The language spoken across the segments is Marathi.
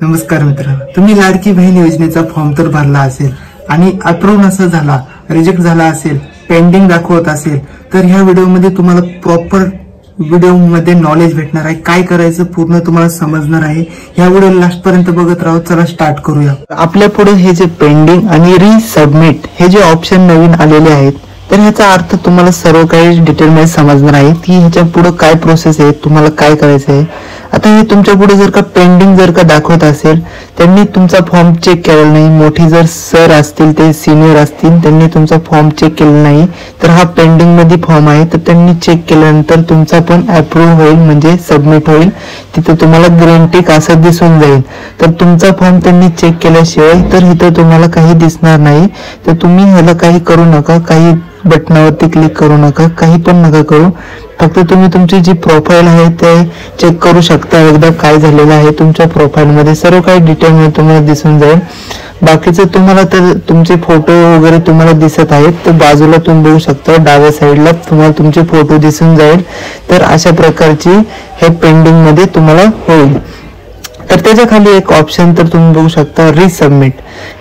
नमस्कार मित्रांनो, तुम्ही लाडकी बहीण योजनेचा फॉर्म तर भरला असेल आणि अप्रूव्ह नसेल झाला, रिजेक्ट झाला असेल, पेंडिंग दाखवत असेल तर ह्या व्हिडिओमध्ये तुम्हाला प्रॉपर व्हिडिओमध्ये नॉलेज भेटणार आहे. काय करायचं पूर्ण तुम्हाला समजणार आहे. ह्या व्हिडिओ लास्ट पर्यंत बघत राहू. चला स्टार्ट करूया. आपल्या पुढे हे जे पेंडिंग आणि रिसबमिट हे जे ऑप्शन नवीन आलेले आहेत, तर ह्याचा अर्थ तुम्हाला सर्व काही डिटेल मध्ये समजणार आहे की ह्याच्या पुढे काय प्रोसेस आहे, तुम्हाला काय करायचं आहे. आता हे तुमच्या पुढे जर का पेंडिंग जर का दाखवत असेल, त्यांनी तुमचा फॉर्म चेक केलेला नाही, मोठी जर सर असतील, ते सिनियर असतील, त्यांनी तुमचा फॉर्म चेक केलेला नाही, तर हा पेंडिंग मध्ये फॉर्म आहे, तर त्यांनी चेक केल्यानंतर तुमचा पण अप्रूव्ह होईल, म्हणजे सबमिट होईल. तिथे तुम्हाला ग्रीन टिक असं दिसून जाईल. तर तुमचा फॉर्म त्यांनी चेक केल्याशिवाय तर इथं तुम्हाला काही दिसणार नाही. तर तुम्ही ह्याला काही करू नका, काही बटनावरती क्लिक करू नका, काही पण नका करू. फक्त तुम्ही तुमची जी प्रोफाईल आहे ते चेक करू शकता. एकदा काय झालेलं आहे तुमच्या प्रोफाईल मध्ये सर्व काही डिटेल मध्ये तुम्हाला दिसून जाईल. बाकीचं तुम्हाला तर तुमचे फोटो वगैरे तुम्हाला दिसत आहेत, तर बाजूला तुम्ही बघू शकता, डाव्या साईडला तुम्हाला तुमचे फोटो दिसून जाईल. तर अशा प्रकारची हे पेंडिंग मध्ये तुम्हाला होईल. तर त्याच्या खाली एक ऑप्शन तर तुम्ही बघू शकता, रिसबमिट.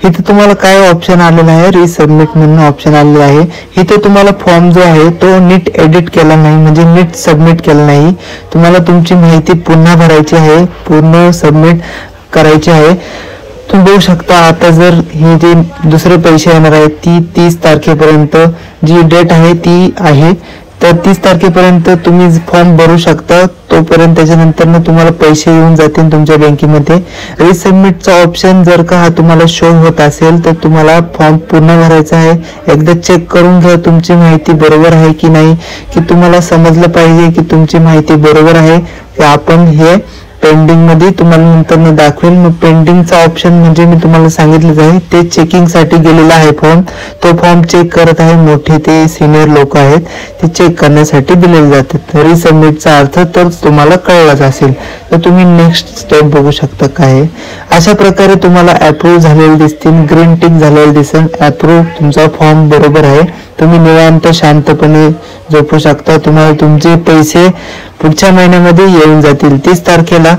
इथे तुम्हाला काय ऑप्शन आलेला आहे, रिसबमिट म्हणून ऑप्शन आलेला आहे. इथे तुम्हाला फॉर्म जो आहे तो नीट एडिट केला नाही, म्हणजे नीट सबमिट केला नाही. तुम्हाला तुमची माहिती पुन्हा भरायची आहे, पूर्ण सबमिट करायची आहे. तुम्ही बघू शकता, आता जर हे जे दुसरे पैसे येणार आहेत ती 30 तारखेपर्यंत जी डेट आहे ती आहे. तर 30 तारखेपर्यंत तुम्ही फॉर्म भरू शकता. तोपर्यंत त्याच्यानंतर तुम्हाला पैसे येऊन जातील तुमच्या बँकेमध्ये. रिसबमिटचा ऑप्शन जर का हा तुम्हाला शो होत असेल तर तुम्हाला फॉर्म पूर्ण भरायचा आहे. एकदा चेक करून घ्या तुमची माहिती बरोबर आहे की नाही, की तुम्हाला समजलं पाहिजे की तुमची माहिती बरोबर आहे की आपण हे पेंडिंग मध्ये तुम्हाला नंतर दाखवेल. मग पेंडिंगचा ऑप्शन म्हणजे मी तुम्हाला सांगितलंच आहे, ते चेकिंग साठी गेलेला आहे फॉर्म. तो फॉर्म चेक करत आहे, मोठे ते सिनियर लोक आहेत, ते चेक करण्यासाठी दिलेले जातात. रिसबमिटचा अर्थ तर तुम्हाला कळलाच असेल. तर तुम्ही नेक्स्ट स्टेप बघू शकता काय आहे. अशा प्रकारे तुम्हाला अप्रूव्ह झालेले दिसतील, ग्रीन टिक झालेले दिसेल, अप्रूव्ह, तुमचा फॉर्म बरोबर आहे. तुम्ही निवांत शांतपणे झोपू शकता. तुम्हाला तुमचे पैसे पुढच्या महिन्यामध्ये येऊन जातील. 30 तारखेला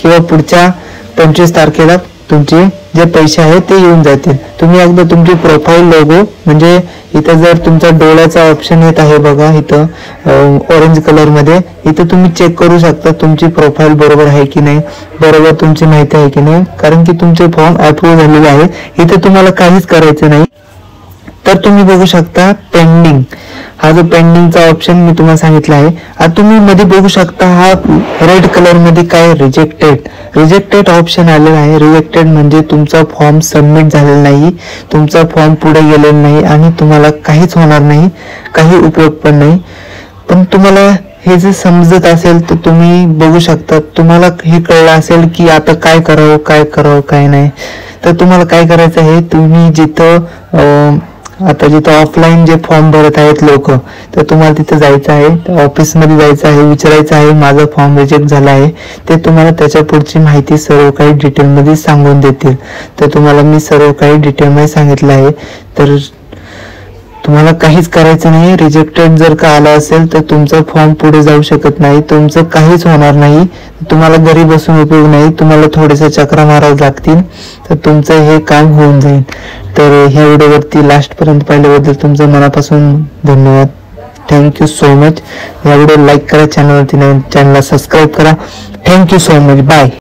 किंवा पुढच्या 25 तारखेला तुमचे जे पैसे आहेत ते येऊन जातील. तुम्ही एकदा तुमची प्रोफाईल लोगो, म्हणजे इथं जर तुमचा डोळ्याचा ऑप्शन येत आहे बघा, इथं ऑरेंज कलर मध्ये, इथं तुम्ही चेक करू शकता तुमची प्रोफाईल बरोबर आहे की नाही, बरोबर तुमची माहिती आहे की नाही, कारण की तुमचे फॉर्म अप्रूव्ह झालेले आहे. इथं तुम्हाला काहीच करायचं नाही. तर तुम्ही बघू शकता पेंडिंग, हा जो पेंडिंगचा ऑप्शन मी तुम्हाला सांगितला आहे. आता तुम्ही मध्ये बघू शकता, हा रेड कलर मध्ये काय रिजेक्टेड ऑप्शन आलेला आहे. रिजेक्टेड म्हणजे तुमचा फॉर्म सबमिट झालेला नाही, तुमचा फॉर्म पुढे गेलेला नाही आणि तुम्हाला काहीच होणार नाही, काही उपयोग पण नाही. पण तुम्हाला हे जे समजत असेल तर तुम्ही बघू शकता, तुम्हाला हे कळलं असेल की आता काय करावं काय नाही. तर तुम्हाला काय करायचं आहे, तुम्ही जिथं आता जिथं ऑफलाईन जे फॉर्म भरत आहेत लोक, तर तुम्हाला तिथे जायचं आहे, ऑफिस मध्ये जायचं आहे, विचारायचं आहे माझा फॉर्म रिजेक्ट झाला आहे. ते तुम्हाला त्याच्या पुढची माहिती सर्व काही डिटेल मध्ये सांगून देतील. तर तुम्हाला मी सर्व काही डिटेल मध्ये सांगितलं आहे. तर तुम्हाला काहीच करायचं नाही. रिजेक्टेड जर का आला असेल तर तुमचा फॉर्म पुढे जाऊ शकत नाही, तुमचं काहीच होणार नाही. तुम्हाला घरी बसून उपयोग नाही, तुम्हाला थोडेसे चक्रा मारावं लागतील, तर तुमचं हे काम होऊन जाईल. तर ह्या व्हिडिओवरती लास्ट पर्यंत पाहिल्याबद्दल तुमचं मनापासून धन्यवाद. Thank you so much. या व्हिडिओ लाईक करा, चॅनलवरती नवीन चॅनलला सबस्क्राईब करा. Thank you so much. बाय.